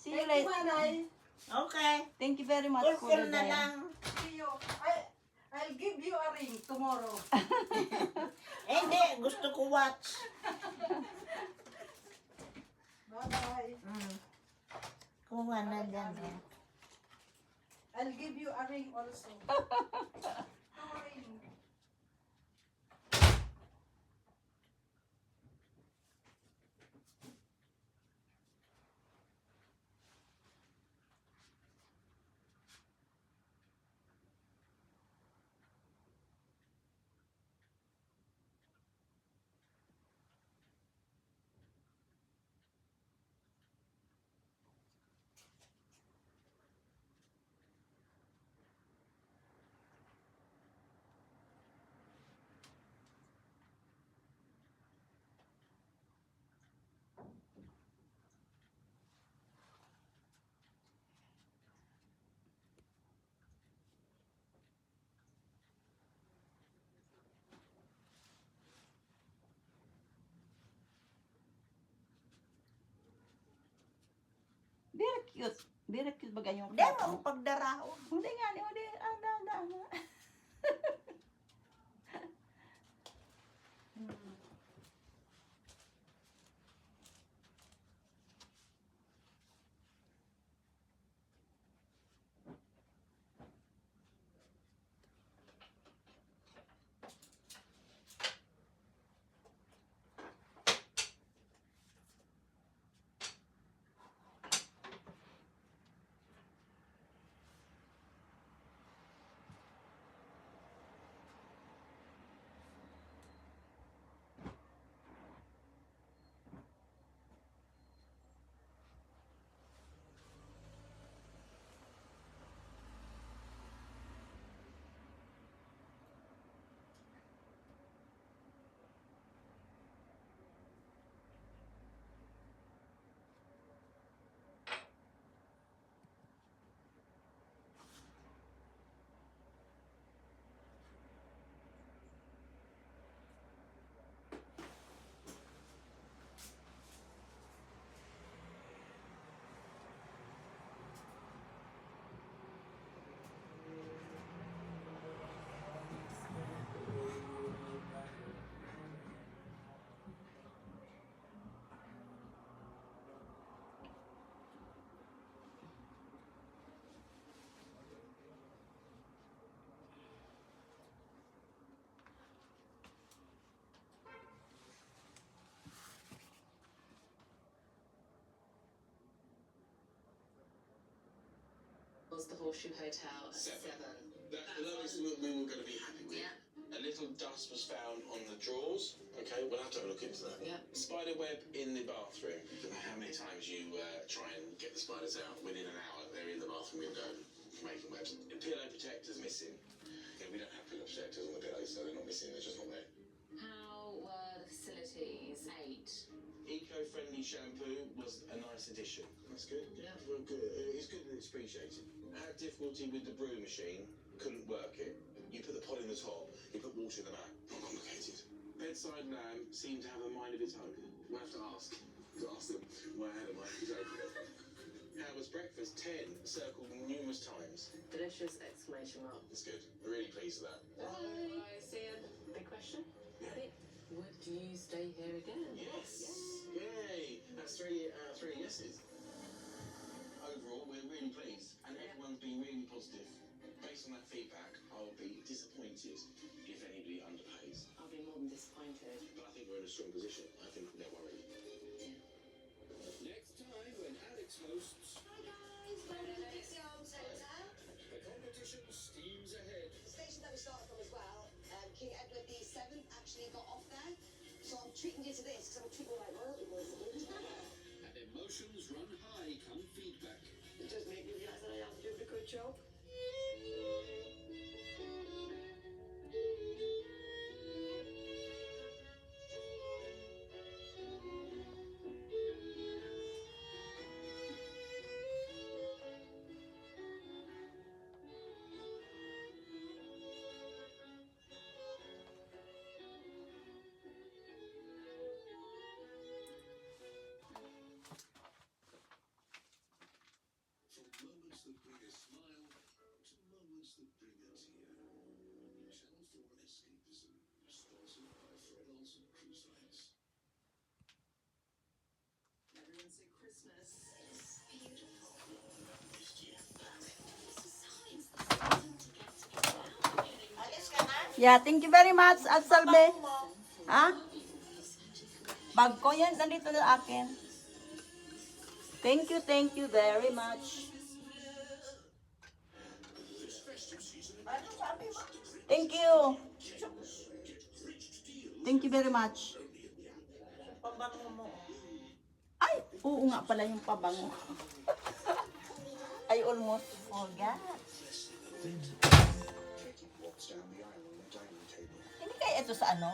See you later. Manay. Okay. Thank you very much, Call Kuya na Dayan. lang. See you. I'll give you a ring tomorrow. Eh, hindi. Gusto ko watch. Bye-bye. Kuha na dyan. Eh. I'll give you a ring also. A ring. Very cute. Very cute bagay yung Hindi mo pagdaraon. Hindi nga, hindi. Ano. Was the Horseshoe Hotel at 7. That's the lowest we were going to be happy with. Yeah. A little dust was found on the drawers. Okay, we'll have to have a look into that. Yeah. Spider web in the bathroom. I don't know how many times you try and get the spiders out. Within an hour, they're in the bathroom window making webs. The pillow protector's missing. Yeah, we don't have pillow protectors on the pillows, so they're not missing. They're just not there. How were the facilities? 8. Eco-friendly shampoo was a nice addition. That's good. Yeah. Well, good. It's good and it's appreciated. Had difficulty with the brew machine. Couldn't work it. You put the pot in the top. You put water in the back. Not complicated. Bedside lamb seemed to have a mind of its own. We'll have to ask. Ask them why I had a mind of its own. How was breakfast? 10. Circled numerous times. Delicious! Exclamation mark. That's good. I'm really pleased with that. I see a big question. Yeah. Would you stay here again? Yes. Yay. That's 3 yeses. Overall, we're really pleased, and everyone's been really positive. Based on that feedback, I'll be disappointed if anybody underpays. I'll be more than disappointed. But I think we're in a strong position. I think they're worried. Next time when Alex hosts, Hi guys, welcome to Pixie Arms Hotel. the competition steams ahead. The station that we started from as well, King Edward VII actually got off there. So I'm treating you to this because I'm treating you like royalty basically. And emotions run high come feedback. It does make me realise that I am doing a good job. that bring us here. Channel 4 Escapism, sponsored by Fred Olsen Cruise Lines. Everyone say Christmas. Alis ka na? Yeah, thank you very much, At Salve. Pabango mo. Ha? Bag ko yan, nandito na akin. Thank you very much. Ano sabi mo? Thank you. Thank you very much. Pabango mo. Ay, oo nga pala yung pabango. I almost forgot. Hindi kaya ito sa ano?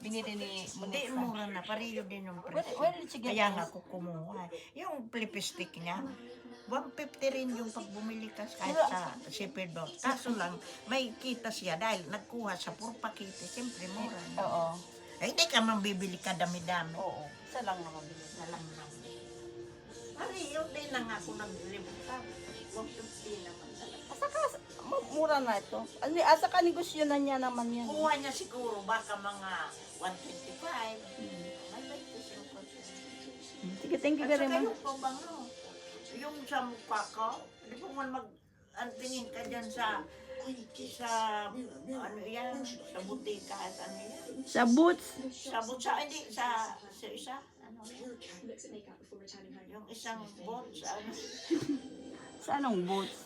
Binili ni Hindi, Monita. mura na. Pariyo din yung presyo. Where did you get Kaya this? nga ako kumuha. Yung lipstick niya, 150 rin yung pag bumili ka kahit Pero- sa Shepherd Box. Kaso lang, may kita siya dahil nagkuha sa puro pakete. Siyempre, mura na. Oo. Ay, hindi ka man bibili ka dami-dami. Oo. Isa lang naman bili. Na lang lang. Pariyo din lang ako naglibot. 150 naman talaga. Asa ka, mura na ito. Asa ka negosyo na niya naman yan. Kuha niya siguro baka mga 125. May 25%. Sige, thank you At very saka much. yung pabango, yung sa mukha ko, di ba man mag-antingin ka dyan sa ano yan, sa butika at ano yan. Sa Boots. Sa butsa, hindi, sa isa, ano, Looks at makeup before returning home. yung isang bot, sa ano, Sa anong Boots?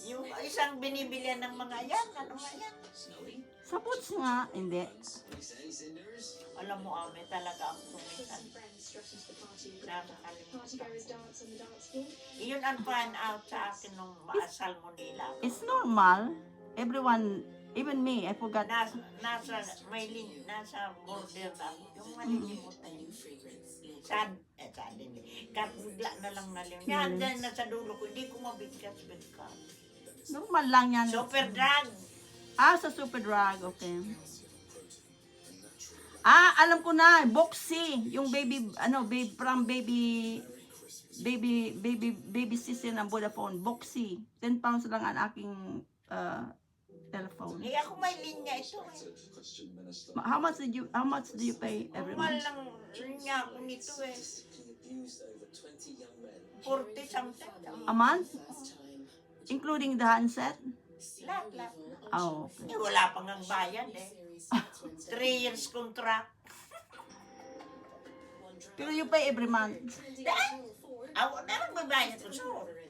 yung isang binibilihan ng mga yan, ano nga yan. Sa Boots nga. Hindi. Alam mo, Ame, talaga ako tumisan. Friends strut into the party. Nakakalimutan Partygoers ko. dance on the dance floor. Iyon ang find out sa akin nung maasal mo nila. It's normal. Everyone, even me, I forgot. Nasa border lang. Yung malilimutan yun. Sad din. Kapugla na lang nalim. Yan, dyan na sa dulo ko. Hindi ko mabigkas. Normal lang yan. Super drug. Ah, sa Super Drug. Okay. Ah, alam ko na. Boxy. Yung baby, from baby sister ng Vodafone. Boxy. 10 pounds lang ang aking telephone. Hindi ako may linya ito. How much do you pay every Normal month? lang linya ako nito eh. 40 something. A month? Including the handset? Lahat. Oh, okay. Eh, wala pang ang bayad eh. 3 years contract. Pero you pay every month. Awa na magbabayad ko sa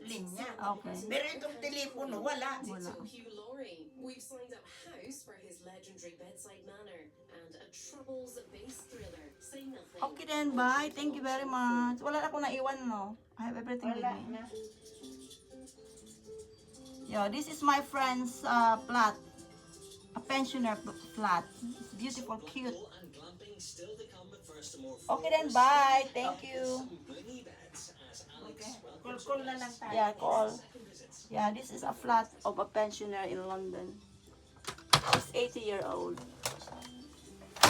linya. Okay. Pero itong telepono, wala. Wala. Hugh Laurie. We've signed up House for his legendary bedside manner and a Troubles bass thriller. Say nothing. Okay then, bye. Thank you very much. Wala na akong naiwan, no? I have everything with Wala me. na. Yeah, this is my friend's flat. A pensioner flat. It's beautiful, cute. Okay then, bye. Thank you. Okay. Call na lang tayo. Yeah, call. Yeah, this is a flat of a pensioner in London. She's 80-year-old.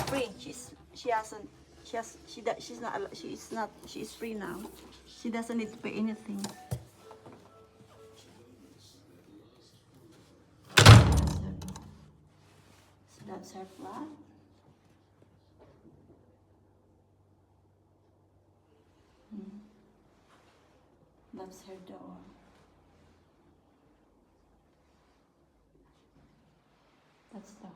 Free. She is free now. She doesn't need to pay anything. So that's her flat. That's her door. That's the